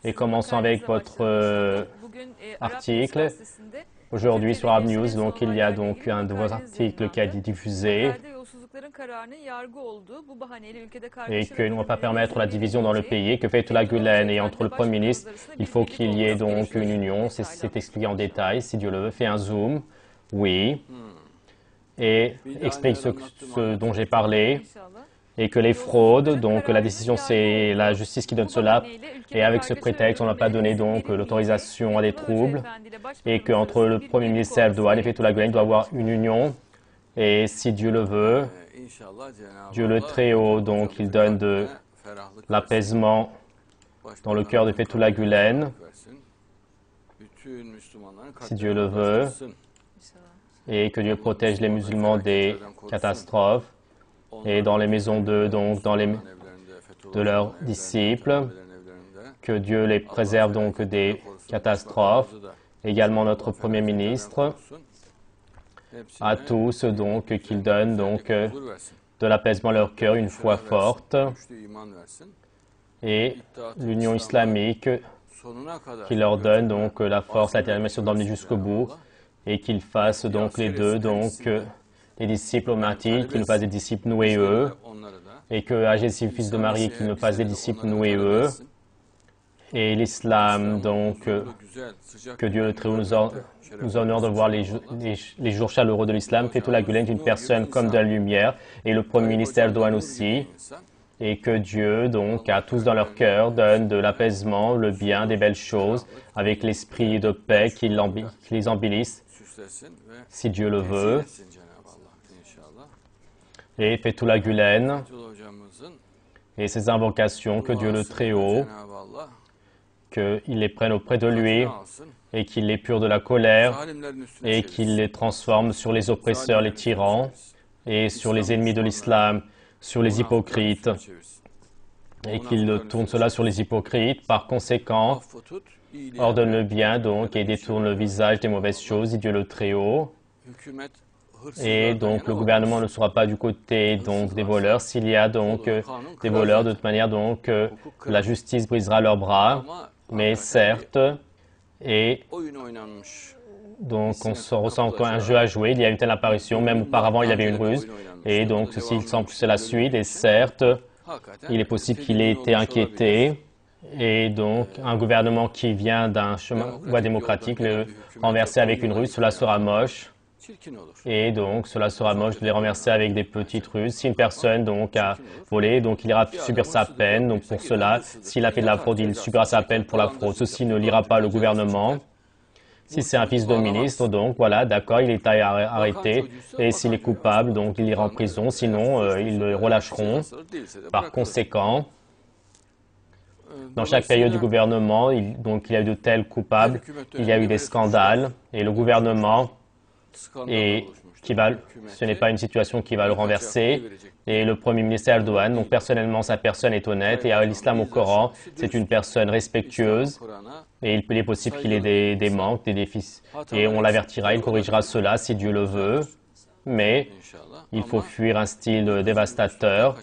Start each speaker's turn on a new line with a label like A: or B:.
A: Et commençons avec votre article. Aujourd'hui sur Arab News, donc il y a donc un de vos articles qui a été diffusé et que ne va pas permettre la division dans le pays, que Fethullah Gülen et entre le Premier ministre, il faut qu'il y ait donc une union, c'est expliqué en détail, si Dieu le veut, fait un zoom, oui, et explique ce dont j'ai parlé, et que les fraudes, donc la décision c'est la justice qui donne cela, et avec ce prétexte on n'a pas donné donc l'autorisation à des troubles, et qu'entre le Premier ministre Erdogan et Fethullah Gülen il doit y avoir une union, et si Dieu le veut, Dieu le Très-Haut, donc il donne de l'apaisement dans le cœur de Fethullah Gülen, si Dieu le veut, et que Dieu protège les musulmans des catastrophes, et dans les maisons de leurs disciples, que Dieu les préserve donc des catastrophes, également notre Premier ministre, à tous donc qu'il donne donc de l'apaisement à leur cœur, une foi forte, et l'union islamique qui leur donne donc la force, la détermination d'emmener jusqu'au bout, et qu'ils fassent donc les deux, donc des disciples au martyrs, qu'ils nous fassent des disciples nous et eux, et que Jésus, fils de Marie, qu'il nous fasse des disciples nous et eux, et l'islam, donc que Dieu le Très-Haut nous honore de voir les jours chaleureux de l'islam. Fethullah Gülen est une personne comme de la lumière, et le Premier ministre Erdogan aussi, et que Dieu, donc, à tous dans leur cœur, donne de l'apaisement, le bien, des belles choses, avec l'esprit de paix qui les embellisse, si Dieu le veut. Et Fethullah Gülen et ses invocations, que Dieu le Très-Haut, qu'il les prenne auprès de lui et qu'il les pure de la colère et qu'il les transforme sur les oppresseurs, les tyrans et sur les ennemis de l'islam, sur les hypocrites, et qu'il tourne cela sur les hypocrites. Par conséquent, ordonne le bien donc et détourne le visage des mauvaises choses, dit Dieu le Très-Haut. Et donc le gouvernement ne sera pas du côté donc des voleurs. S'il y a donc des voleurs, de toute manière donc la justice brisera leurs bras. Mais certes, et donc on se ressent encore un jeu à jouer. Il y a une telle apparition, même auparavant il y avait une ruse. Et donc ceci il semble que c'est la suite. Et certes, il est possible qu'il ait été inquiété. Et donc un gouvernement qui vient d'un chemin voie démocratique, le renverser avec une ruse, cela sera moche. Et donc, cela sera moche de les renverser avec des petites ruses. Si une personne donc a volé, donc il ira subir sa peine. Donc pour cela, s'il a fait de la fraude, il subira sa peine pour la fraude. Ceci ne lira pas le gouvernement. Si c'est un fils de ministre, donc voilà, d'accord, il est arrêté. Et s'il est coupable, donc il ira en prison. Sinon, ils le relâcheront. Par conséquent, dans chaque période du gouvernement, donc il y a eu de tels coupables, il y a eu des scandales. Et le gouvernement ce n'est pas une situation qui va le renverser. Et le Premier ministre Erdogan, donc personnellement, sa personne est honnête. Et l'islam au Coran, c'est une personne respectueuse. Et il est possible qu'il ait des manques, des défis. Et on l'avertira, il corrigera cela si Dieu le veut. Mais il faut fuir un style dévastateur.